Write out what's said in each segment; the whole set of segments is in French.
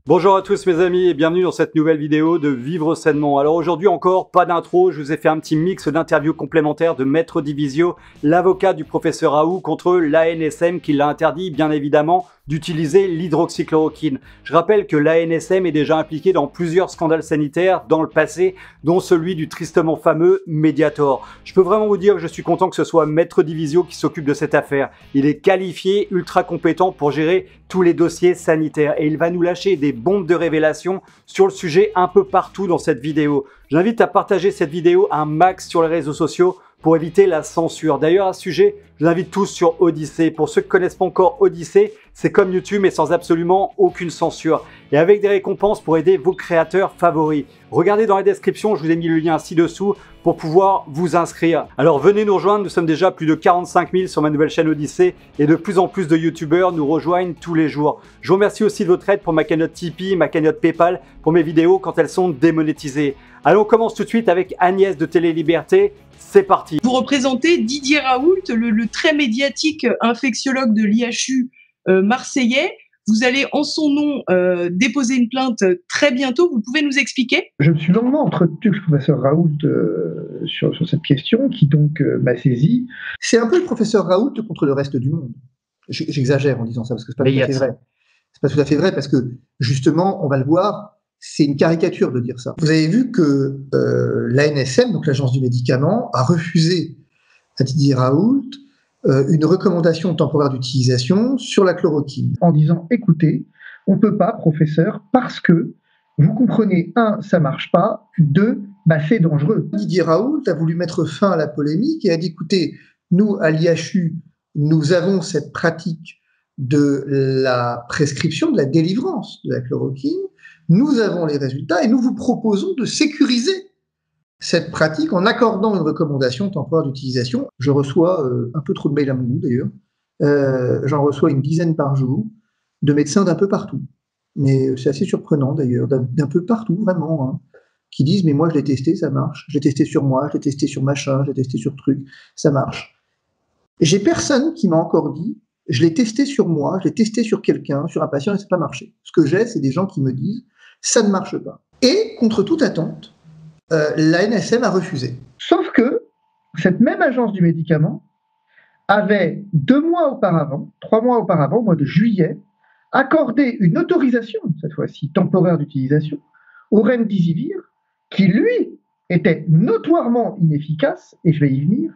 Bonjour à tous mes amis et bienvenue dans cette nouvelle vidéo de Vivre Sainement. Alors aujourd'hui encore, pas d'intro, je vous ai fait un petit mix d'interviews complémentaires de Maître Divisio, l'avocat du professeur Raoult contre l'ANSM qui l'a interdit bien évidemment d'utiliser l'hydroxychloroquine. Je rappelle que l'ANSM est déjà impliquée dans plusieurs scandales sanitaires dans le passé, dont celui du tristement fameux Mediator. Je peux vraiment vous dire que je suis content que ce soit Maître Divisio qui s'occupe de cette affaire. Il est qualifié, ultra compétent pour gérer tous les dossiers sanitaires et il va nous lâcher des bombes de révélation sur le sujet un peu partout dans cette vidéo. J'invite à partager cette vidéo un max sur les réseaux sociaux pour éviter la censure. D'ailleurs, à ce sujet, je vous invite tous sur Odyssée. Pour ceux qui ne connaissent pas encore Odyssée, c'est comme YouTube mais sans absolument aucune censure. Et avec des récompenses pour aider vos créateurs favoris. Regardez dans la description, je vous ai mis le lien ci-dessous pour pouvoir vous inscrire. Alors venez nous rejoindre, nous sommes déjà plus de 45 000 sur ma nouvelle chaîne Odyssée et de plus en plus de youtubeurs nous rejoignent tous les jours. Je vous remercie aussi de votre aide pour ma cagnotte Tipeee, ma cagnotte Paypal, pour mes vidéos quand elles sont démonétisées. Allez, on commence tout de suite avec Agnès de Télé Liberté. C'est parti. Vous représentez Didier Raoult, le très médiatique infectiologue de l'IHU marseillais. Vous allez en son nom déposer une plainte très bientôt. Vous pouvez nous expliquer? Je me suis longuement entretenu avec le professeur Raoult sur cette question qui donc m'a saisi. C'est un peu le professeur Raoult contre le reste du monde. J'exagère en disant ça parce que c'est pas tout à fait vrai. C'est pas tout à fait vrai parce que justement, on va le voir, c'est une caricature de dire ça. Vous avez vu que l'ANSM, donc l'Agence du médicament, a refusé à Didier Raoult une recommandation temporaire d'utilisation sur la chloroquine, en disant, écoutez, on peut pas, professeur, parce que, vous comprenez, 1, ça marche pas, 2, c'est dangereux. Didier Raoult a voulu mettre fin à la polémique et a dit, écoutez, nous, à l'IHU, nous avons cette pratique de la prescription, de la délivrance de la chloroquine, nous avons les résultats et nous vous proposons de sécuriser cette pratique en accordant une recommandation temporaire d'utilisation. Je reçois un peu trop de mails à mon goût d'ailleurs. J'en reçois une dizaine par jour de médecins d'un peu partout. Mais c'est assez surprenant d'ailleurs, d'un peu partout vraiment, hein, qui disent mais moi je l'ai testé, ça marche. Je l'ai testé sur moi, je l'ai testé sur machin, je l'ai testé sur truc, ça marche. J'ai personne qui m'a encore dit je l'ai testé sur moi, je l'ai testé sur quelqu'un, sur un patient et ça n'a pas marché. Ce que j'ai, c'est des gens qui me disent ça ne marche pas. Et contre toute attente, l'ANSM a refusé. Sauf que cette même agence du médicament avait 2 mois auparavant, 3 mois auparavant, au mois de juillet, accordé une autorisation, cette fois-ci temporaire d'utilisation, au Remdesivir, qui lui était notoirement inefficace, et je vais y venir,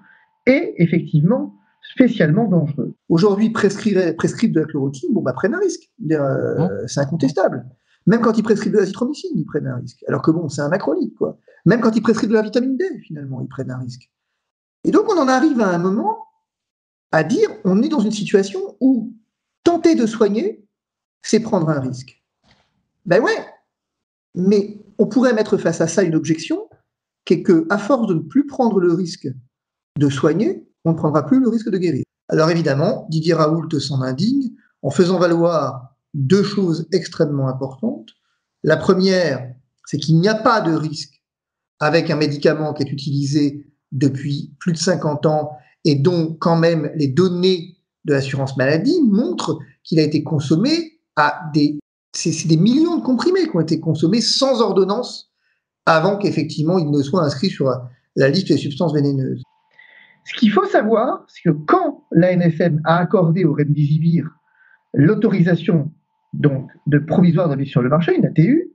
et effectivement spécialement dangereux. Aujourd'hui, prescrire de la chloroquine, prennent un risque, c'est incontestable. Même quand ils prescrivent de l'azithromycine, ils prennent un risque. Alors que c'est un macrolide, quoi. Même quand ils prescrivent de la vitamine D, finalement, ils prennent un risque. Et donc, on en arrive à un moment à dire, on est dans une situation où tenter de soigner, c'est prendre un risque. Ben ouais, mais on pourrait mettre face à ça une objection, qui est qu'à force de ne plus prendre le risque de soigner, on ne prendra plus le risque de guérir. Alors évidemment, Didier Raoult s'en indigne en faisant valoir 2 choses extrêmement importantes. La première, c'est qu'il n'y a pas de risque avec un médicament qui est utilisé depuis plus de 50 ans et dont quand même les données de l'assurance maladie montrent qu'il a été consommé c'est des millions de comprimés qui ont été consommés sans ordonnance avant qu'effectivement il ne soit inscrit sur la liste des substances vénéneuses. Ce qu'il faut savoir, c'est que quand l'ANSM a accordé au Remdesivir l'autorisation donc de provisoire de mise sur le marché, une ATU,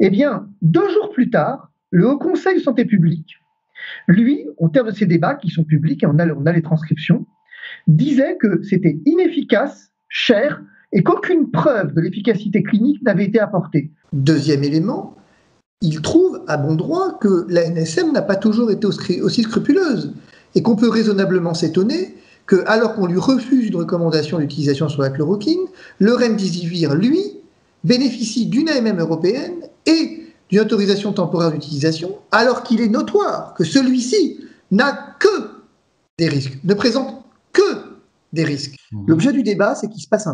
eh bien, 2 jours plus tard, le Haut Conseil de santé publique, lui, au terme de ces débats qui sont publics, et on a les transcriptions, disait que c'était inefficace, cher, et qu'aucune preuve de l'efficacité clinique n'avait été apportée. Deuxième élément, il trouve à bon droit que la NSM n'a pas toujours été aussi scrupuleuse, et qu'on peut raisonnablement s'étonner que, alors qu'on lui refuse une recommandation d'utilisation sur la chloroquine, le Remdesivir, lui, bénéficie d'une AMM européenne et d'une autorisation temporaire d'utilisation, alors qu'il est notoire que celui-ci n'a que des risques, ne présente que des risques. L'objet du débat, c'est qu'il se passe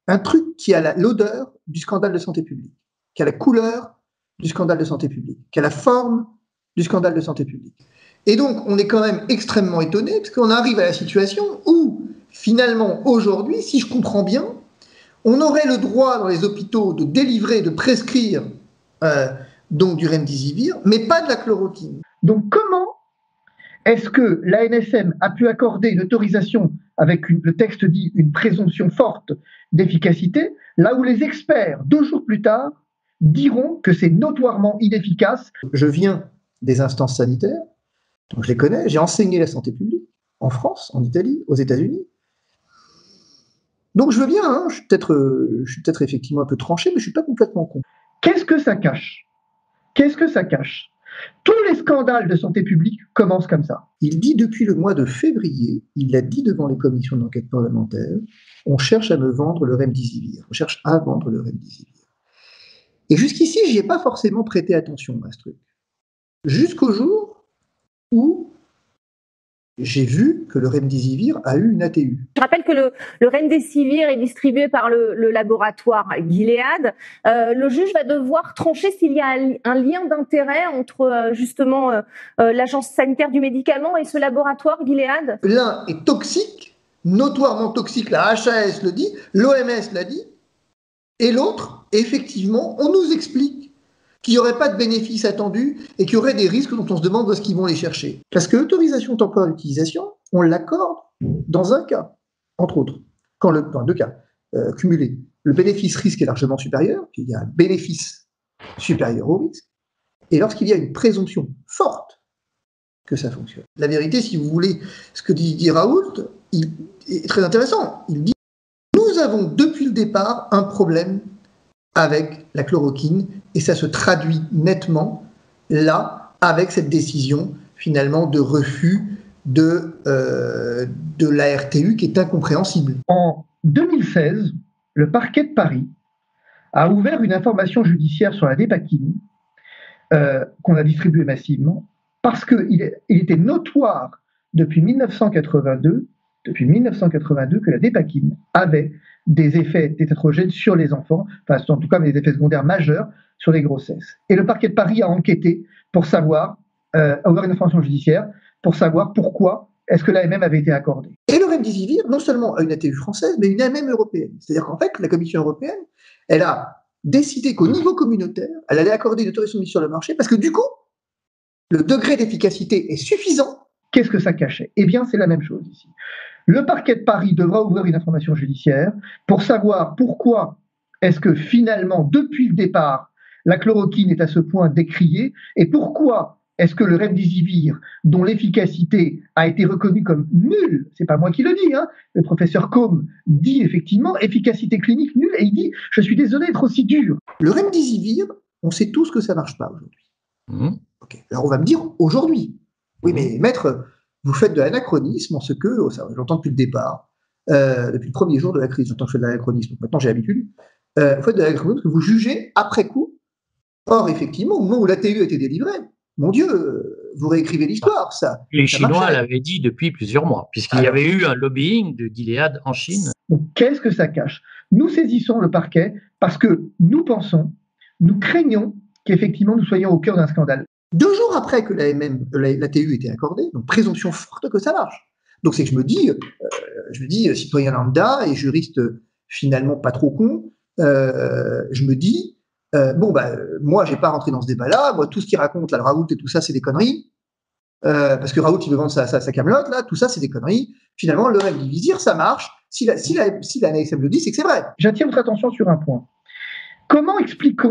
un truc qui a l'odeur du scandale de santé publique, qui a la couleur du scandale de santé publique, qui a la forme du scandale de santé publique. Et donc, on est quand même extrêmement étonné, parce qu'on arrive à la situation où, finalement, aujourd'hui, si je comprends bien, On aurait le droit dans les hôpitaux de délivrer, de prescrire donc du remdesivir, mais pas de la chloroquine. Donc comment est-ce que l'ANSM a pu accorder une autorisation avec le texte dit une présomption forte d'efficacité, là où les experts, 2 jours plus tard, diront que c'est notoirement inefficace? Je viens des instances sanitaires, donc je les connais, j'ai enseigné la santé publique en France, en Italie, aux États-Unis. Donc je veux bien, hein, je suis peut-être effectivement un peu tranché, mais je suis pas complètement con. Qu'est-ce que ça cache? Qu'est-ce que ça cache? Tous les scandales de santé publique commencent comme ça. Il dit depuis le mois de février, il l'a dit devant les commissions d'enquête parlementaire, on cherche à me vendre le remdesivir, on cherche à vendre le remdesivir. Et jusqu'ici, j'y ai pas forcément prêté attention à ce truc. Jusqu'au jour où j'ai vu que le remdesivir a eu une ATU. Je rappelle que le remdesivir est distribué par le laboratoire Gilead. Le juge va devoir trancher s'il y a un lien d'intérêt entre justement l'agence sanitaire du médicament et ce laboratoire Gilead. L'un est toxique, notoirement toxique, la HAS le dit, l'OMS l'a dit, et l'autre, effectivement, on nous explique qu'il n'y aurait pas de bénéfices attendus et qu'il y aurait des risques dont on se demande où est-ce qu'ils vont les chercher. Parce que l'autorisation temporaire d'utilisation, on l'accorde dans un cas, entre autres, dans 2 cas cumulés. Le bénéfice-risque est largement supérieur, puis il y a un bénéfice supérieur au risque, et lorsqu'il y a une présomption forte que ça fonctionne. La vérité, si vous voulez, ce que dit Raoult, il est très intéressant. Il dit « Nous avons depuis le départ un problème avec la chloroquine, et ça se traduit nettement, là, avec cette décision, finalement, de refus de la RTU qui est incompréhensible. » En 2016, le parquet de Paris a ouvert une information judiciaire sur la dépakine qu'on a distribuée massivement, parce qu'il était notoire depuis 1982 que la dépakine avait des effets tétratrogènes sur les enfants, enfin en tout cas des effets secondaires majeurs sur les grossesses. Et le parquet de Paris a enquêté pour savoir, a ouvert une information judiciaire pour savoir pourquoi est-ce que l'AMM avait été accordée. Et le remdesivir, non seulement a une ATU française, mais une AMM européenne. C'est-à-dire qu'en fait, la Commission européenne, elle a décidé qu'au niveau communautaire, elle allait accorder une autorisation de mise sur le marché, parce que du coup, le degré d'efficacité est suffisant. Qu'est-ce que ça cachait? Eh bien, c'est la même chose ici. Le parquet de Paris devra ouvrir une information judiciaire pour savoir pourquoi est-ce que finalement, depuis le départ, la chloroquine est à ce point décriée, et pourquoi est-ce que le remdesivir, dont l'efficacité a été reconnue comme nulle, c'est pas moi qui le dis, hein, le professeur Combe dit effectivement efficacité clinique nulle, et il dit « je suis désolé d'être aussi dur ». Le remdesivir, on sait tous que ça marche pas aujourd'hui. Okay. Alors on va me dire aujourd'hui, oui mais maître, vous faites de l'anachronisme en ce que, j'entends depuis le départ, depuis le premier jour de la crise, j'entends que je fais de l'anachronisme, maintenant j'ai l'habitude, vous faites de l'anachronisme parce que vous jugez après coup. Or effectivement, au moment où l'ATU a été délivrée, mon Dieu, vous réécrivez l'histoire, ça. Les Chinois l'avaient dit depuis plusieurs mois, puisqu'il y avait eu un lobbying de Gilead en Chine. Donc qu'est-ce que ça cache? Nous saisissons le parquet parce que nous pensons, nous craignons qu'effectivement nous soyons au cœur d'un scandale. 2 jours après que l'ATU était accordée, donc présomption forte que ça marche. Donc c'est que je me dis, citoyen lambda et juriste finalement pas trop con, je me dis, moi j'ai pas rentré dans ce débat-là, moi tout ce qu'il raconte, là, le Raoult et tout ça, c'est des conneries, parce que Raoult il veut vendre sa camelote, là, tout ça c'est des conneries. Finalement, le remdesivir, ça marche. Si la NSM le dit, c'est que c'est vrai. J'attire votre attention sur un point. Comment expliquer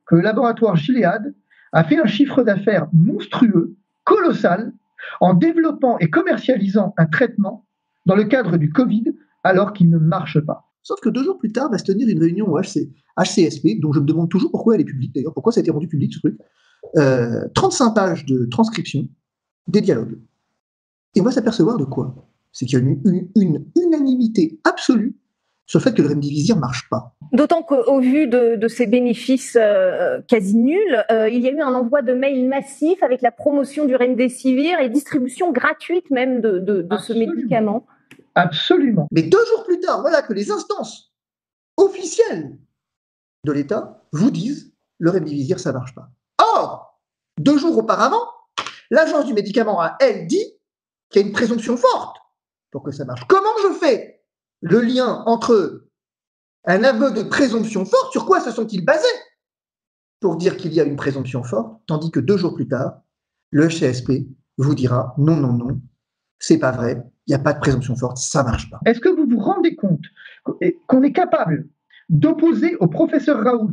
que le laboratoire Gilead a fait un chiffre d'affaires monstrueux, colossal, en développant et commercialisant un traitement dans le cadre du Covid, alors qu'il ne marche pas? Sauf que 2 jours plus tard, va se tenir une réunion au HCSP, dont je me demande toujours pourquoi elle est publique, d'ailleurs, pourquoi ça a été rendu public, ce truc. 35 pages de transcription des dialogues. Et on va s'apercevoir de quoi? C'est qu'il y a une unanimité absolue sur le fait que le remdesivir ne marche pas. D'autant qu'au vu de ces bénéfices quasi nuls, il y a eu un envoi de mails massif avec la promotion du remdesivir et distribution gratuite même de ce médicament. Absolument. Mais 2 jours plus tard, voilà que les instances officielles de l'État vous disent le remdesivir, ça ne marche pas. Or, 2 jours auparavant, l'agence du médicament a, elle, dit qu'il y a une présomption forte pour que ça marche. Comment je fais le lien entre un aveu de présomption forte, sur quoi se sont-ils basés pour dire qu'il y a une présomption forte, tandis que 2 jours plus tard, le CSP vous dira non, non, non, c'est pas vrai, il n'y a pas de présomption forte, ça marche pas. Est-ce que vous vous rendez compte qu'on est capable d'opposer au professeur Raoult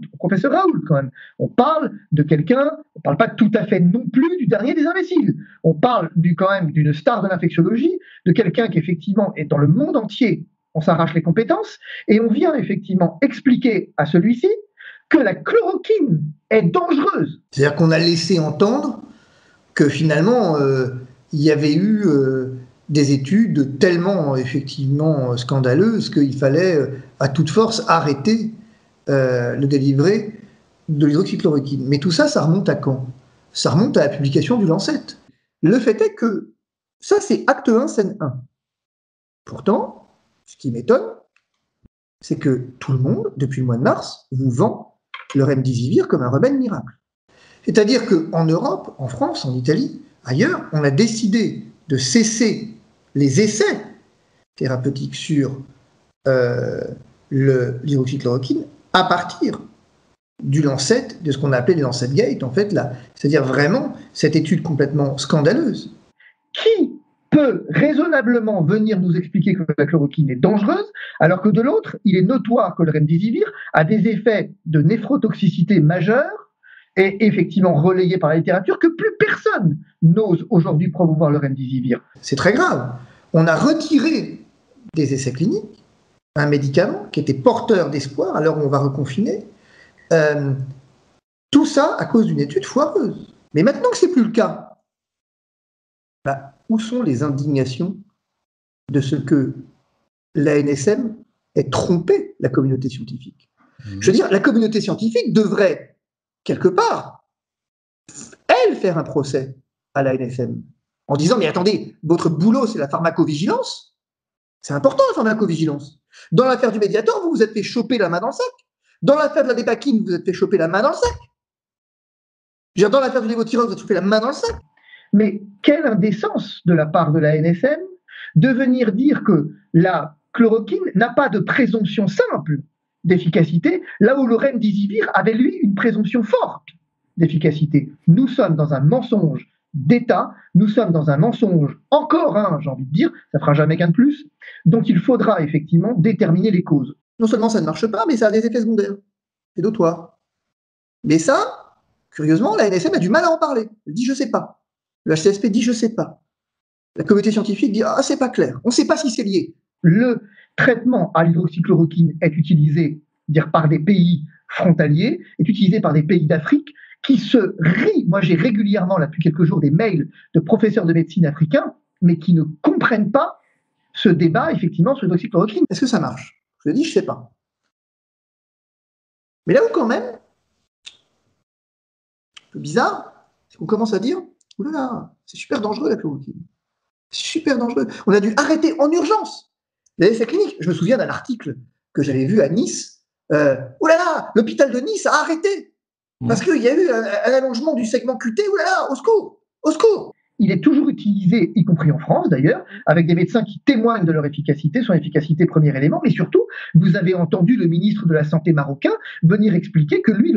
quand même, on parle de quelqu'un, on ne parle pas tout à fait non plus du dernier des imbéciles, on parle quand même d'une star de l'infectiologie, de quelqu'un qui effectivement est dans le monde entier, on s'arrache les compétences, et on vient effectivement expliquer à celui-ci que la chloroquine est dangereuse. C'est-à-dire qu'on a laissé entendre que finalement, il y avait eu des études tellement effectivement scandaleuses qu'il fallait à toute force arrêter le délivré de l'hydroxychloroquine. Mais tout ça, ça remonte à quand? Ça remonte à la publication du Lancet. Le fait est que ça, c'est acte 1, scène 1. Pourtant, ce qui m'étonne, c'est que tout le monde, depuis le mois de mars, vous vend le remdesivir comme un remède miracle. C'est-à-dire qu'en Europe, en France, en Italie, ailleurs, on a décidé de cesser les essais thérapeutiques sur l'hydroxychloroquine à partir du Lancet, de ce qu'on a appelé les Lancet Gate, en fait, là. C'est-à-dire vraiment cette étude complètement scandaleuse. Qui peut raisonnablement venir nous expliquer que la chloroquine est dangereuse, alors que de l'autre, il est notoire que le remdesivir a des effets de néphrotoxicité majeure et effectivement relayés par la littérature, que plus personne n'ose aujourd'hui promouvoir le remdesivir. C'est très grave. On a retiré des essais cliniques un médicament qui était porteur d'espoir à l'heure où on va reconfiner. Tout ça à cause d'une étude foireuse. Mais maintenant que c'est plus le cas, où sont les indignations de ce que l'ANSM ait trompé la communauté scientifique? Je veux dire, la communauté scientifique devrait, quelque part, elle, faire un procès à l'ANSM en disant, mais attendez, votre boulot, c'est la pharmacovigilance. C'est important, la pharmacovigilance. Dans l'affaire du Mediator, vous vous êtes fait choper la main dans le sac. Dans l'affaire de la Dépakine, vous vous êtes fait choper la main dans le sac. Je veux dire, dans l'affaire du Levothyrox, vous vous êtes chopé la main dans le sac. Mais quelle indécence de la part de la NSM de venir dire que la chloroquine n'a pas de présomption simple d'efficacité, là où le remdesivir avait, lui, une présomption forte d'efficacité. Nous sommes dans un mensonge d'État, nous sommes dans un mensonge, encore un, j'ai envie de dire, ça fera jamais qu'un de plus, dont il faudra effectivement déterminer les causes. Non seulement ça ne marche pas, mais ça a des effets secondaires. C'est notoire. Mais ça, curieusement, la NSM a du mal à en parler. Elle dit « je sais pas ». Le HCSP dit « je sais pas ». La communauté scientifique dit « ah, c'est pas clair, on ne sait pas si c'est lié ». Le traitement à l'hydroxychloroquine est utilisé par des pays frontaliers, est utilisé par des pays d'Afrique qui se rient. Moi, j'ai régulièrement, là, depuis quelques jours, des mails de professeurs de médecine africains, mais qui ne comprennent pas ce débat, effectivement, sur l'hydroxychloroquine. Est-ce que ça marche? Je le dis, je sais pas. Mais là où, quand même, un peu bizarre, c'est qu'on commence à dire « oh là là, c'est super dangereux la chloroquine. C'est super dangereux. On a dû arrêter en urgence les essais cliniques. » Je me souviens d'un article que j'avais vu à Nice. « oh là là, l'hôpital de Nice a arrêté parce qu'il y a eu un allongement du segment QT. Oh là là, au secours, au secours !» Il est toujours utilisé, y compris en France d'ailleurs, avec des médecins qui témoignent de leur efficacité, son efficacité premier élément, mais surtout, vous avez entendu le ministre de la Santé marocain venir expliquer que lui,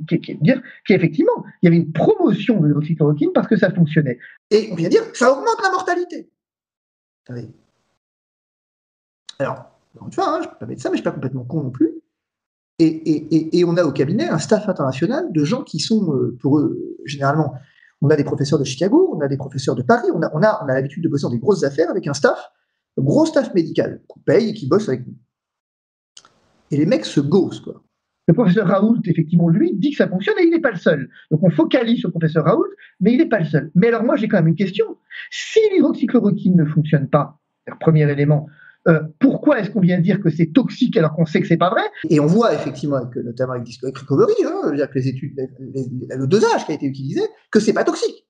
qu'effectivement, il y avait une promotion de l'hydroxychloroquine parce que ça fonctionnait. Et on vient dire, ça augmente la mortalité. Alors, encore une fois, je ne suis pas médecin, mais je ne suis pas complètement con non plus. Et on a au cabinet un staff international de gens qui sont, pour eux, généralement, on a des professeurs de Chicago, on a des professeurs de Paris, on a l'habitude de bosser dans des grosses affaires avec un gros staff médical qu'on paye et qui bosse avec nous. Et les mecs se gaussent, quoi. Le professeur Raoult, effectivement, lui, dit que ça fonctionne et il n'est pas le seul. Donc on focalise sur le professeur Raoult, mais il n'est pas le seul. Mais alors moi, j'ai quand même une question. Si l'hydroxychloroquine ne fonctionne pas, premier élément, pourquoi est-ce qu'on vient dire que c'est toxique alors qu'on sait que c'est pas vrai? Et on voit effectivement, notamment avec Recovery, que les études, le dosage qui a été utilisé, que c'est pas toxique.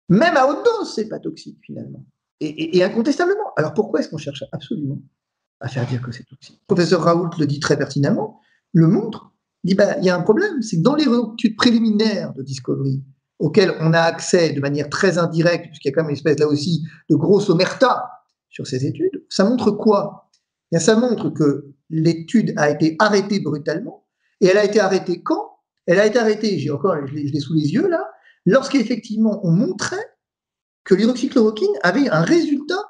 Même à haute dose, c'est pas toxique finalement. Et incontestablement. Alors pourquoi est-ce qu'on cherche absolument à faire dire que c'est toxique? Le professeur Raoult le dit très pertinemment, le montre, dit il y a un problème, c'est que dans les études préliminaires de Discovery, auxquelles on a accès de manière très indirecte, puisqu'il y a quand même une espèce là aussi de grosse omerta sur ces études, ça montre quoi? bien, ça montre que l'étude a été arrêtée brutalement. Et elle a été arrêtée quand? Elle a été arrêtée, je l'ai sous les yeux là, lorsqu'effectivement on montrait que l'hydroxychloroquine avait un résultat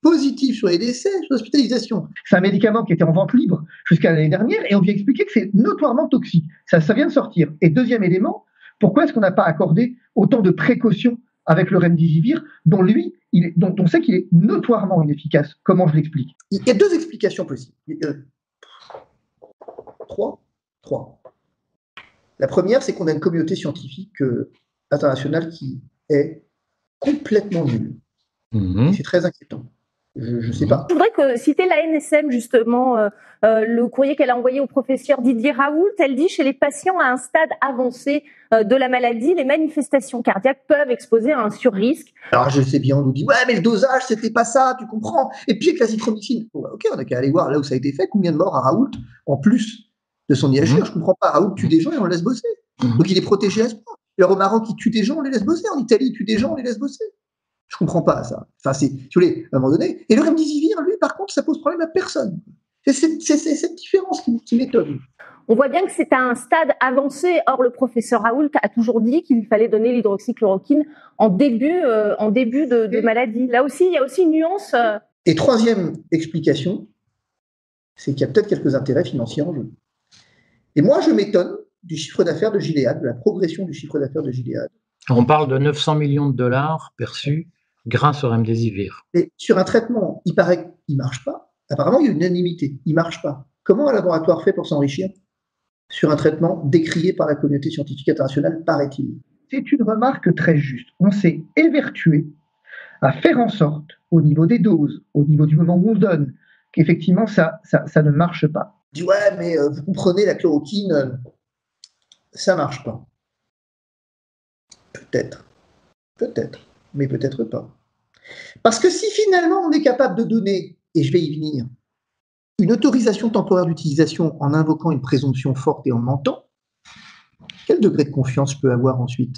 positif sur les décès, sur l'hospitalisation. C'est un médicament qui était en vente libre jusqu'à l'année dernière et on vient expliquer que c'est notoirement toxique. Ça vient de sortir. Et deuxième élément, pourquoi est-ce qu'on n'a pas accordé autant de précautions avec le remdesivir, dont on sait qu'il est notoirement inefficace? Comment je l'explique? Il y a deux explications possibles. Trois. La première, c'est qu'on a une communauté scientifique internationale qui est complètement nulle. C'est très inquiétant. Je sais pas. Je voudrais citer l'ANSM, justement, le courrier qu'elle a envoyé au professeur Didier Raoult. Elle dit, chez les patients à un stade avancé de la maladie, les manifestations cardiaques peuvent exposer à un surrisque. Alors, je sais bien, on nous dit, ouais, mais le dosage, c'était pas ça, tu comprends. Et puis, avec l'azithromycine, ok, on a qu'à aller voir là où ça a été fait, combien de morts à Raoult, en plus de son IHU. Je comprends pas, Raoult tue des gens et on le laisse bosser. Donc, il est protégé à ce point. Alors, au Maroc, il tue des gens, on les laisse bosser. En Italie, il tue des gens, on les laisse bosser. Je comprends pas ça. Enfin, si vous voulez, à un moment donné. Et le remdesivir, lui, par contre, ça pose problème à personne. C'est cette différence qui m'étonne. On voit bien que c'est à un stade avancé. Or, le professeur Raoult a toujours dit qu'il fallait donner l'hydroxychloroquine en début de maladie. Là aussi, il y a aussi une nuance. Et troisième explication, c'est qu'il y a peut-être quelques intérêts financiers en jeu. Et moi, je m'étonne du chiffre d'affaires de Gilead, de la progression du chiffre d'affaires de Gilead. On parle de 900 millions de dollars perçus grâce au remdesivir. Et sur un traitement, il paraît qu'il ne marche pas. Apparemment, il y a une unanimité. Il ne marche pas. Comment un laboratoire fait pour s'enrichir sur un traitement décrié par la communauté scientifique internationale, paraît-il? C'est une remarque très juste. On s'est évertué à faire en sorte, au niveau des doses, au niveau du moment où on donne, qu'effectivement, ça ne marche pas. On dit, ouais, mais vous comprenez, la chloroquine, ça ne marche pas. Peut-être, mais peut-être pas. Parce que si finalement on est capable de donner, et je vais y venir, une autorisation temporaire d'utilisation en invoquant une présomption forte et en mentant, quel degré de confiance je peux avoir ensuite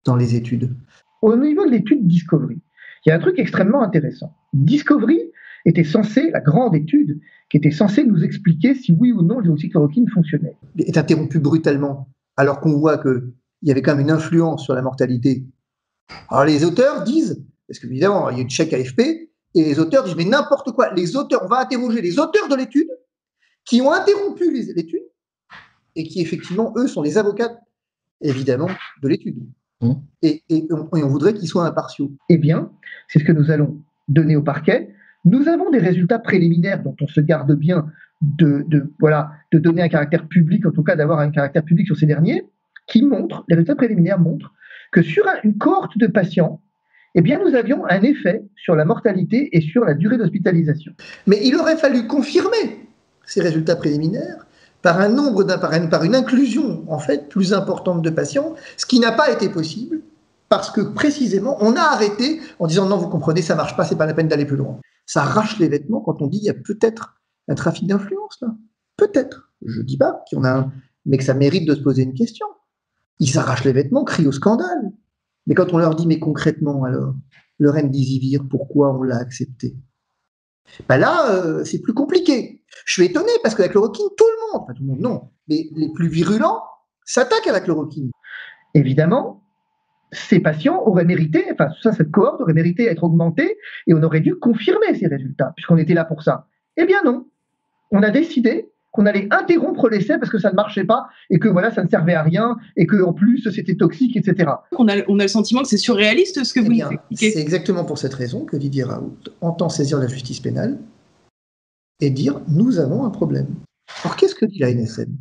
dans les études? Au niveau de l'étude Discovery, il y a un truc extrêmement intéressant. Discovery était censé, la grande étude, qui était censée nous expliquer si oui ou non l'hydroxychloroquine fonctionnait. Est interrompu brutalement, alors qu'on voit qu'il y avait quand même une influence sur la mortalité. Alors les auteurs disent, parce qu'évidemment, il y a une chèque AFP, et les auteurs disent, mais n'importe quoi, on va interroger les auteurs de l'étude qui ont interrompu l'étude et qui, effectivement, eux, sont les avocats, évidemment, de l'étude. Et on voudrait qu'ils soient impartiaux. Eh bien, c'est ce que nous allons donner au parquet. Nous avons des résultats préliminaires dont on se garde bien de donner un caractère public, en tout cas d'avoir un caractère public sur ces derniers, les résultats préliminaires montrent que sur une cohorte de patients, eh bien, nous avions un effet sur la mortalité et sur la durée d'hospitalisation. Mais il aurait fallu confirmer ces résultats préliminaires par une inclusion, en fait, plus importante de patients, ce qui n'a pas été possible, parce que, précisément, on a arrêté en disant, non, vous comprenez, ça marche pas, c'est pas la peine d'aller plus loin. Ça arrache les vêtements quand on dit, il y a peut-être un trafic d'influence, là. Peut-être. Je dis pas qu'il y en a un, mais que ça mérite de se poser une question. Ils s'arrachent les vêtements, crient au scandale. Mais quand on leur dit, mais concrètement, alors, le remdesivir, pourquoi on l'a accepté? Ben là, c'est plus compliqué. Je suis étonné parce que la chloroquine, tout le monde, non, mais les plus virulents s'attaquent à la chloroquine. Évidemment, ces patients auraient mérité, cette cohorte aurait mérité à être augmentée et on aurait dû confirmer ces résultats, puisqu'on était là pour ça. Eh bien non, on a décidé qu'on allait interrompre l'essai parce que ça ne marchait pas et que voilà, ça ne servait à rien et qu'en plus c'était toxique, etc. On a le sentiment que c'est surréaliste ce que vous nous expliquez. C'est exactement pour cette raison que Didier Raoult entend saisir la justice pénale et dire nous avons un problème. Alors qu'est-ce que dit la NSM?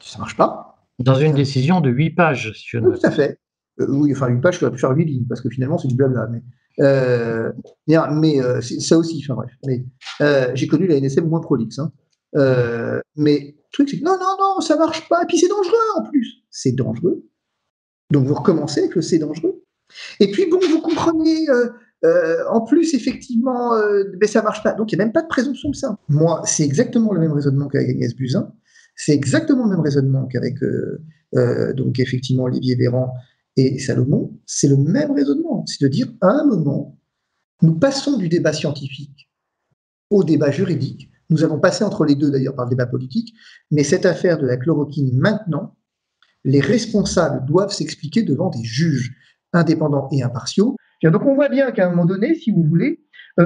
Ça ne marche pas. Dans une décision de 8 pages, si je ne Tout à fait. Oui, enfin 8 pages, je peux faire 8 lignes parce que finalement c'est du blabla. Mais ça aussi, enfin bref. Mais j'ai connu la NSM moins prolixe. Hein. Mais le truc, c'est que non, ça marche pas. Et puis c'est dangereux en plus. C'est dangereux. Donc vous recommencez avec le c'est dangereux. Et puis bon, vous comprenez, en plus, effectivement, ça marche pas. Donc il n'y a même pas de présomption de ça. Moi, c'est exactement le même raisonnement qu'avec Agnès Buzyn. C'est exactement le même raisonnement qu'avec, donc effectivement, Olivier Véran et Salomon. C'est le même raisonnement. C'est de dire, à un moment, nous passons du débat scientifique au débat juridique. Nous avons passé entre les deux d'ailleurs par le débat politique, mais cette affaire de la chloroquine maintenant, les responsables doivent s'expliquer devant des juges indépendants et impartiaux. Donc on voit bien qu'à un moment donné, si vous voulez,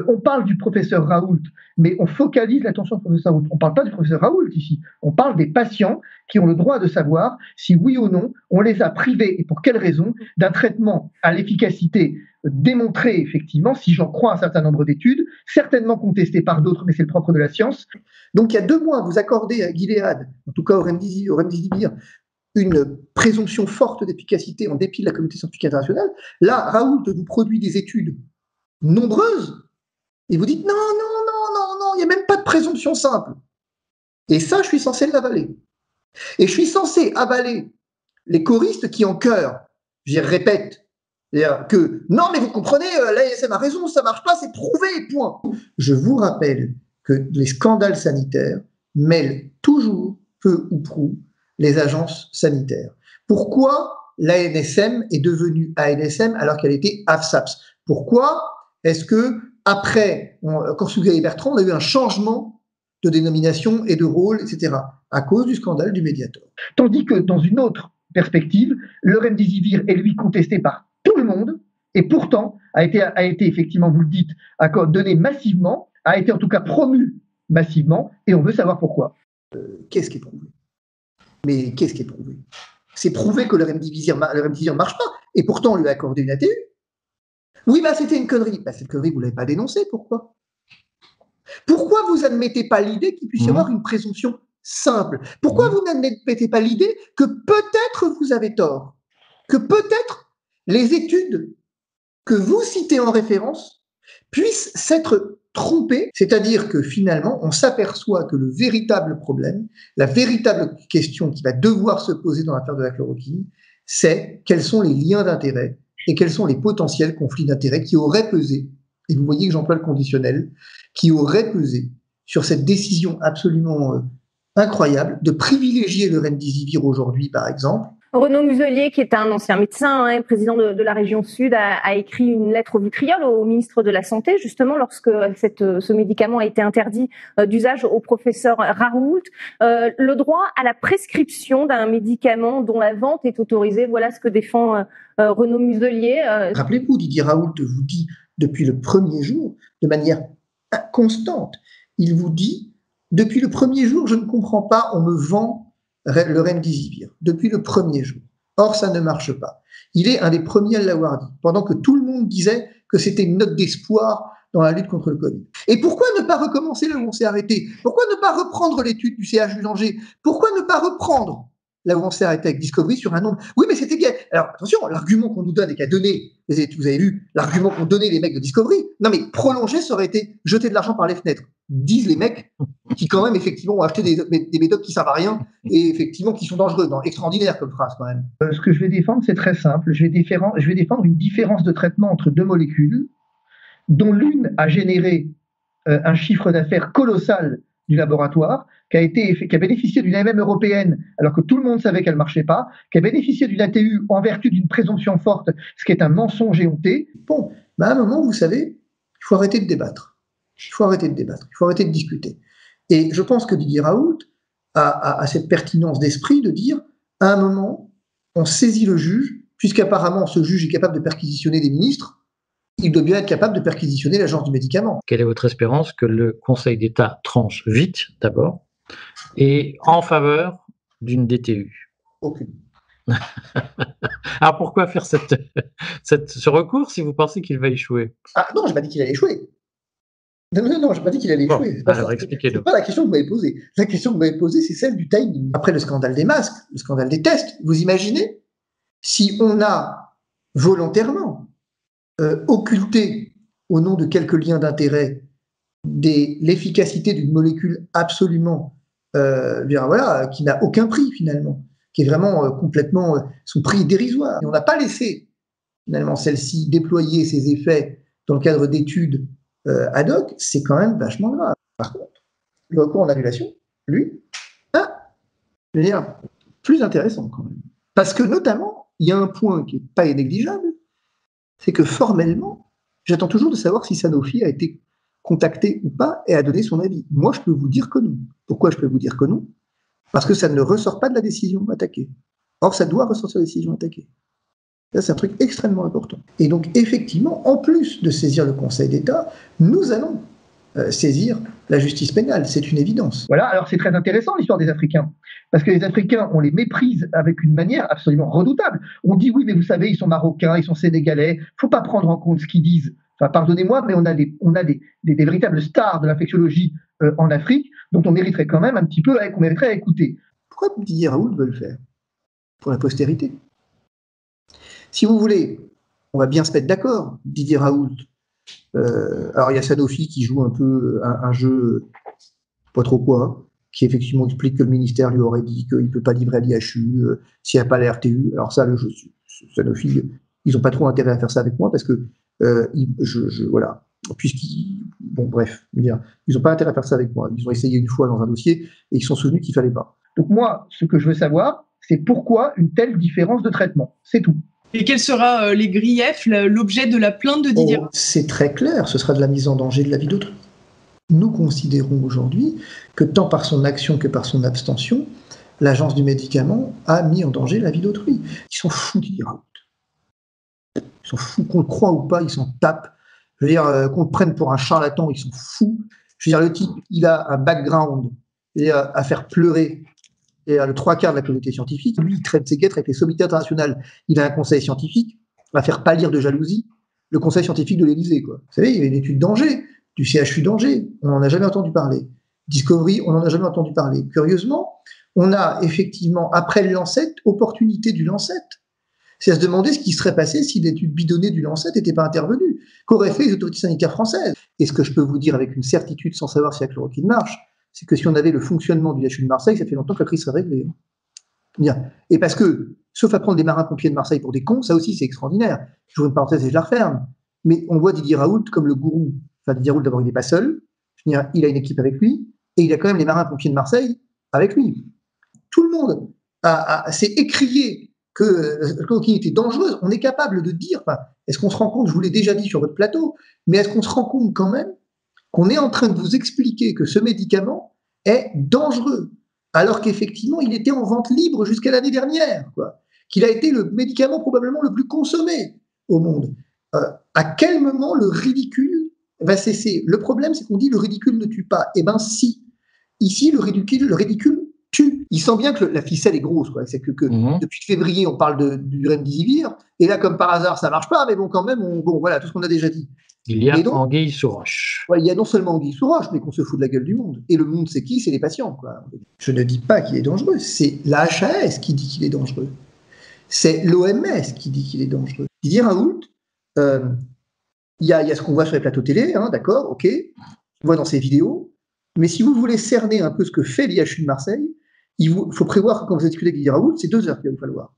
on parle du professeur Raoult, mais on focalise l'attention du professeur Raoult. On ne parle pas du professeur Raoult ici, on parle des patients qui ont le droit de savoir si oui ou non on les a privés, et pour quelles raisons, d'un traitement à l'efficacité démontrée effectivement, si j'en crois un certain nombre d'études, certainement contestées par d'autres, mais c'est le propre de la science. Donc il y a 2 mois, vous accordez à Gilead, en tout cas au Remdesivir, une présomption forte d'efficacité en dépit de la communauté scientifique internationale. Là, Raoult vous produit des études nombreuses et vous dites non, il n'y a même pas de présomption simple. Et ça, je suis censé l'avaler. Et je suis censé avaler les choristes qui, en chœur, j'y répète, que non, mais vous comprenez, l'ANSM a raison, ça marche pas, c'est prouvé, point. Je vous rappelle que les scandales sanitaires mêlent toujours, peu ou prou, les agences sanitaires. Pourquoi l'ANSM est devenue ANSM alors qu'elle était AFSAPS? Pourquoi est-ce que, après Korsouga et Bertrand, on a eu un changement de dénomination et de rôle, etc., à cause du scandale du Mediator? Tandis que, dans une autre perspective, le Remdesivir est lui contesté par tout le monde, et pourtant a été effectivement, vous le dites, donné massivement, a été en tout cas promu massivement, et on veut savoir pourquoi. Qu'est-ce qui est prouvé? Mais qu'est-ce qui est prouvé? C'est prouvé que le Remdesivir ne marche pas, et pourtant on lui a accordé une ATU. Oui, c'était une connerie. Cette connerie, vous ne l'avez pas dénoncée, pourquoi? Pourquoi vous n'admettez pas l'idée qu'il puisse y avoir une présomption simple? Pourquoi vous n'admettez pas l'idée que peut-être vous avez tort? Que peut-être les études que vous citez en référence puissent s'être trompées, c'est-à-dire que finalement, on s'aperçoit que le véritable problème, la véritable question qui va devoir se poser dans l'affaire de la chloroquine, c'est quels sont les liens d'intérêt et quels sont les potentiels conflits d'intérêts qui auraient pesé, et vous voyez que j'emploie le conditionnel, qui auraient pesé sur cette décision absolument incroyable de privilégier le Remdesivir aujourd'hui, par exemple. Renaud Muselier, qui est un ancien médecin, président de la région Sud, a écrit une lettre au vitriol au ministre de la Santé, justement, lorsque ce médicament a été interdit d'usage au professeur Raoult. Le droit à la prescription d'un médicament dont la vente est autorisée, voilà ce que défend Renaud Muselier. Rappelez-vous, Didier Raoult vous dit depuis le premier jour, de manière constante, il vous dit, depuis le premier jour, je ne comprends pas, on me vend le Remdesivir, depuis le premier jour. Or, ça ne marche pas. Il est un des premiers à l'avoir dit, pendant que tout le monde disait que c'était une note d'espoir dans la lutte contre le Covid. Et pourquoi ne pas recommencer là où on s'est arrêté? Pourquoi ne pas reprendre l'étude du CHU d'Angers? Pourquoi ne pas reprendre là où on s'est arrêté avec Discovery sur un nombre? Oui, mais c'était bien. Alors, attention, l'argument qu'on nous donne et qu'a donné, vous avez lu, l'argument qu'ont donné les mecs de Discovery, non mais prolonger, ça aurait été jeter de l'argent par les fenêtres, disent les mecs qui quand même effectivement ont acheté des méthodes qui servent à rien et effectivement qui sont dangereuses. Extraordinaire comme phrase quand même. Ce que je vais défendre, c'est très simple. Je vais défendre une différence de traitement entre deux molécules dont l'une a généré un chiffre d'affaires colossal du laboratoire, qui a bénéficié d'une AMM européenne alors que tout le monde savait qu'elle ne marchait pas, qui a bénéficié d'une ATU en vertu d'une présomption forte, ce qui est un mensonge éhonté. Bon, à un moment, vous savez, il faut arrêter de débattre. Il faut arrêter de discuter. Et je pense que Didier Raoult a cette pertinence d'esprit de dire, à un moment, on saisit le juge, puisqu'apparemment ce juge est capable de perquisitionner des ministres, il doit bien être capable de perquisitionner l'agence du médicament. Quelle est votre espérance que le Conseil d'État tranche vite, d'abord, et en faveur d'une DTU? Aucune. Alors pourquoi faire ce recours si vous pensez qu'il va échouer? Ah non, je n'ai pas dit qu'il allait échouer. Non, je n'ai pas dit qu'il allait échouer. Alors expliquez-nous. C'est pas la question que vous m'avez posée. La question que vous m'avez posée, c'est celle du timing. Après le scandale des masques, le scandale des tests, vous imaginez si on a volontairement occulté, au nom de quelques liens d'intérêt, l'efficacité d'une molécule absolument, qui n'a aucun prix finalement, qui est vraiment complètement, son prix est dérisoire. Et on n'a pas laissé finalement celle-ci déployer ses effets dans le cadre d'études ad hoc, c'est quand même vachement grave. Par contre, le recours en annulation, lui, je veux dire, plus intéressant quand même. Parce que notamment, il y a un point qui n'est pas négligeable, c'est que formellement, j'attends toujours de savoir si Sanofi a été contacté ou pas et a donné son avis. Moi, je peux vous dire que non. Pourquoi je peux vous dire que non? Parce que ça ne ressort pas de la décision attaquée. Or, ça doit ressortir de la décision attaquée. Ça, c'est un truc extrêmement important. Et donc, effectivement, en plus de saisir le Conseil d'État, nous allons saisir la justice pénale. C'est une évidence. Voilà, alors c'est très intéressant l'histoire des Africains. Parce que les Africains, on les méprise avec une manière absolument redoutable. On dit oui, mais vous savez, ils sont marocains, ils sont sénégalais, il ne faut pas prendre en compte ce qu'ils disent. Enfin, pardonnez-moi, mais on a des véritables stars de l'infectiologie en Afrique, dont on mériterait quand même un petit peu, qu'on mériterait à écouter. Pourquoi Didier Raoult veut le faire? Pour la postérité. Si vous voulez, on va bien se mettre d'accord, Didier Raoult. Alors il y a Sanofi qui joue un peu un jeu, pas trop quoi, qui effectivement explique que le ministère lui aurait dit qu'il ne peut pas livrer à l'IHU s'il n'y a pas la RTU. Alors ça, Sanofi, ils n'ont pas trop intérêt à faire ça avec moi parce que voilà, bon bref, ils n'ont pas intérêt à faire ça avec moi. Ils ont essayé une fois dans un dossier et ils se sont souvenus qu'il ne fallait pas. Donc moi, ce que je veux savoir, c'est pourquoi une telle différence de traitement. C'est tout. Et quels seront les griefs, l'objet de la plainte de Didier Raoult? C'est très clair, ce sera de la mise en danger de la vie d'autrui. Nous considérons aujourd'hui que tant par son action que par son abstention, l'agence du médicament a mis en danger la vie d'autrui. Ils sont fous, Didier Raoult. Ils sont fous, qu'on le croit ou pas, ils s'en tapent. Je veux dire, qu'on le prenne pour un charlatan, ils sont fous. Je veux dire, le type, il a un background à faire pleurer et le 3/4 de la communauté scientifique. Lui, il traite ses guêtres avec les sommités internationales. Il a un conseil scientifique, va faire pâlir de jalousie le conseil scientifique de l'Élysée, quoi. Vous savez, il y a une étude d'Angers, du CHU d'Angers, on n'en a jamais entendu parler. Discovery, on n'en a jamais entendu parler. Curieusement, on a effectivement, après le Lancet, opportunité du Lancet. C'est à se demander ce qui serait passé si l'étude bidonnée du Lancet n'était pas intervenue. Qu'auraient fait les autorités sanitaires françaises? Et ce que je peux vous dire avec une certitude, sans savoir si la chloroquine marche, c'est que si on avait le fonctionnement du CHU de Marseille, ça fait longtemps que la crise serait réglée. Bien. Et parce que, sauf à prendre des marins-pompiers de Marseille pour des cons, ça aussi c'est extraordinaire. J'ouvre une parenthèse et je la referme. Mais on voit Didier Raoult comme le gourou. Enfin, Didier Raoult, d'abord, il n'est pas seul. Il a une équipe avec lui. Et il a quand même les marins-pompiers de Marseille avec lui. Tout le monde s'est écrié que la chloroquine était dangereuse. On est capable de dire, enfin, est-ce qu'on se rend compte, je vous l'ai déjà dit sur votre plateau, mais est-ce qu'on se rend compte quand même qu'on est en train de vous expliquer que ce médicament est dangereux, alors qu'effectivement, il était en vente libre jusqu'à l'année dernière, quoi. Qu'il a été le médicament probablement le plus consommé au monde. À quel moment le ridicule va cesser? Le problème, c'est qu'on dit le ridicule ne tue pas. Eh bien, si. Ici, le ridicule tue. Il sent bien que la ficelle est grosse, quoi. C'est que depuis février, on parle du remdesivir, et là, comme par hasard, ça marche pas, mais bon, quand même, voilà, tout ce qu'on a déjà dit. Il y a anguille sous roche. Ouais, il y a non seulement anguille sous roche, mais qu'on se fout de la gueule du monde. Et le monde, c'est qui? C'est les patients, quoi. Je ne dis pas qu'il est dangereux, c'est la HAS qui dit qu'il est dangereux. C'est l'OMS qui dit qu'il est dangereux. Didier Raoult, il y a ce qu'on voit sur les plateaux télé, hein, d'accord, ok, on voit dans ses vidéos, mais si vous voulez cerner un peu ce que fait l'IHU de Marseille, il faut prévoir que quand vous discutez avec Didier Raoult, c'est 2 heures qu'il va vous falloir.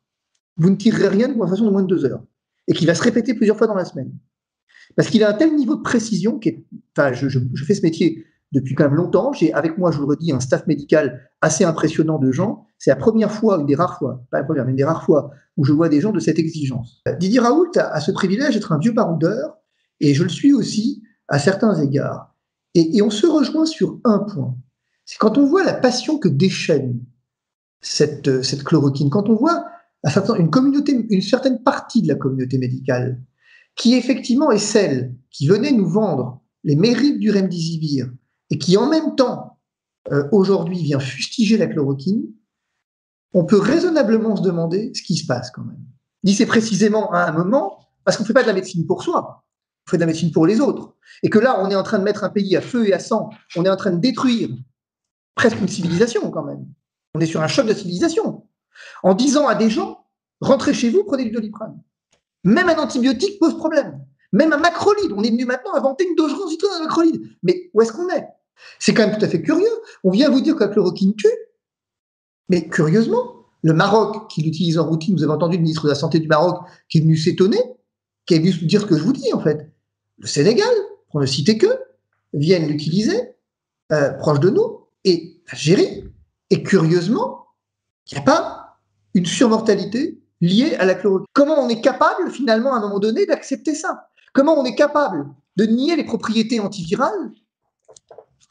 Vous ne tirerez rien de conversation de moins de 2 heures. Et qui va se répéter plusieurs fois dans la semaine. Parce qu'il a un tel niveau de précision qui est. Enfin, je fais ce métier depuis quand même longtemps. J'ai avec moi, je vous le redis, un staff médical assez impressionnant de gens. C'est la première fois, une des rares fois, pas la première, mais une des rares fois où je vois des gens de cette exigence. Didier Raoult a ce privilège d'être un vieux baroudeur, et je le suis aussi à certains égards. Et on se rejoint sur un point. C'est quand on voit la passion que déchaîne cette chloroquine, quand on voit une certaine partie de la communauté médicale qui effectivement est celle qui venait nous vendre les mérites du remdesivir et qui en même temps aujourd'hui vient fustiger la chloroquine, on peut raisonnablement se demander ce qui se passe quand même. C'est précisément à un moment, parce qu'on ne fait pas de la médecine pour soi, on fait de la médecine pour les autres. Et que là, on est en train de mettre un pays à feu et à sang, on est en train de détruire presque une civilisation quand même. On est sur un choc de civilisation. En disant à des gens, rentrez chez vous, prenez du Doliprane. Même un antibiotique pose problème. Même un macrolide. On est venu maintenant inventer une dangerosité d'un macrolide. Mais où est-ce qu'on est? C'est quand même tout à fait curieux. On vient vous dire que la chloroquine tue. Mais curieusement, le Maroc, qui l'utilise en routine, vous avez entendu le ministre de la Santé du Maroc qui est venu s'étonner, qui est venu dire ce que je vous dis en fait. Le Sénégal, pour ne citer que, viennent l'utiliser, proche de nous, et l'Algérie. Et curieusement, il n'y a pas une surmortalité liée à la chloroquine. Comment on est capable, finalement, à un moment donné, d'accepter ça? Comment on est capable de nier les propriétés antivirales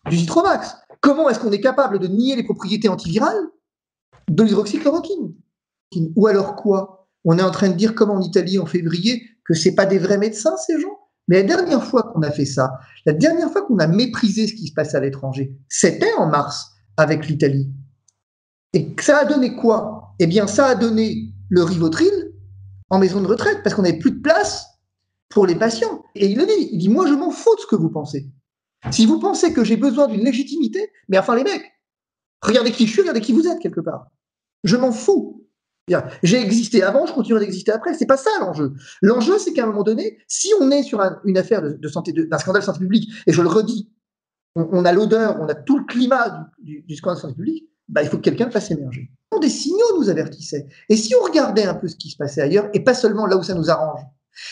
du Zitromax? Comment est-ce qu'on est capable de nier les propriétés antivirales de l'hydroxychloroquine? Ou alors quoi? On est en train de dire, comme en Italie en février, que c'est pas des vrais médecins, ces gens? Mais la dernière fois qu'on a fait ça, la dernière fois qu'on a méprisé ce qui se passe à l'étranger, c'était en mars avec l'Italie. Et ça a donné quoi? Eh bien, ça a donné le Rivotril en maison de retraite, parce qu'on n'avait plus de place pour les patients. Et il le dit, il dit, moi je m'en fous de ce que vous pensez. Si vous pensez que j'ai besoin d'une légitimité, mais enfin les mecs, regardez qui je suis, regardez qui vous êtes quelque part. Je m'en fous. J'ai existé avant, je continuerai d'exister après. C'est pas ça l'enjeu. L'enjeu, c'est qu'à un moment donné, si on est sur une affaire de santé, d'un scandale de santé publique, et je le redis, on a l'odeur, on a tout le climat du scandale de santé publique, bah, il faut que quelqu'un le fasse émerger. Des signaux nous avertissaient. Et si on regardait un peu ce qui se passait ailleurs, et pas seulement là où ça nous arrange,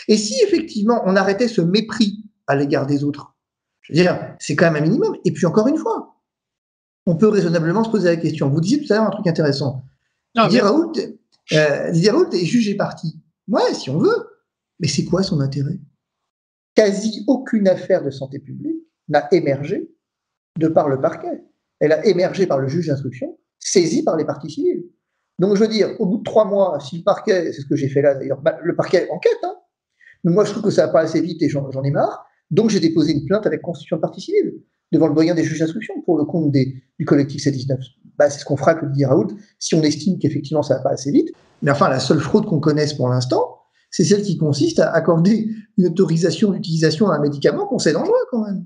et si effectivement on arrêtait ce mépris à l'égard des autres, je veux dire, c'est quand même un minimum. Et puis encore une fois, on peut raisonnablement se poser la question. Vous disiez tout à l'heure un truc intéressant. Didier Raoult est jugé parti. Ouais, si on veut. Mais c'est quoi son intérêt? Quasi aucune affaire de santé publique n'a émergé de par le parquet. Elle a émergé par le juge d'instruction, saisi par les parties civiles. Donc je veux dire, au bout de 3 mois, si le parquet, c'est ce que j'ai fait là d'ailleurs, bah, le parquet enquête, hein, mais moi je trouve que ça va pas assez vite et j'en ai marre, donc j'ai déposé une plainte avec constitution de partie civile devant le doyen des juges d'instruction pour le compte du collectif C19. Bah, c'est ce qu'on fera avec le Didier Raoult si on estime qu'effectivement ça va pas assez vite. Mais enfin, la seule fraude qu'on connaisse pour l'instant, c'est celle qui consiste à accorder une autorisation d'utilisation à un médicament qu'on sait dangereux quand même.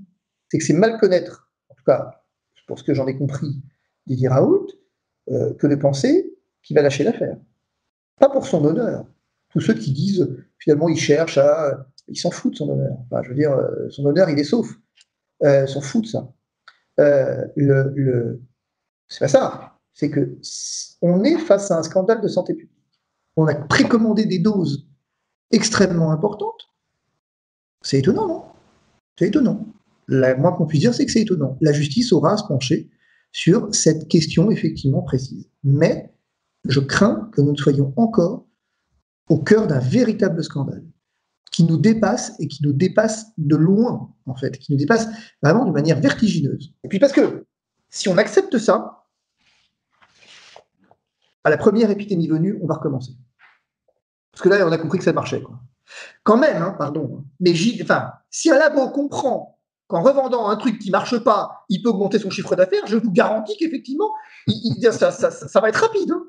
C'est que c'est mal connaître, en tout cas pour ce que j'en ai compris, Didier Raoult, que de penser qu'il va lâcher l'affaire. Pas pour son honneur. Tous ceux qui disent, finalement, ils cherchent à... Ils s'en foutent de son honneur. Enfin, je veux dire, son honneur, il est sauf. Ils s'en foutent de ça. C'est pas ça. C'est que on est face à un scandale de santé publique. On a précommandé des doses extrêmement importantes. C'est étonnant, non? C'est étonnant. Le moins qu'on puisse dire, c'est que c'est étonnant. La justice aura à se pencher sur cette question effectivement précise. Mais je crains que nous ne soyons encore au cœur d'un véritable scandale qui nous dépasse et qui nous dépasse de loin, en fait, qui nous dépasse vraiment de manière vertigineuse. Et puis parce que si on accepte ça, à la première épidémie venue, on va recommencer. Parce que là, on a compris que ça marchait, quoi. Quand même, hein, pardon, hein, mais si un labo comprend qu'en revendant un truc qui marche pas, il peut augmenter son chiffre d'affaires, je vous garantis qu'effectivement, ça va être rapide. Hein.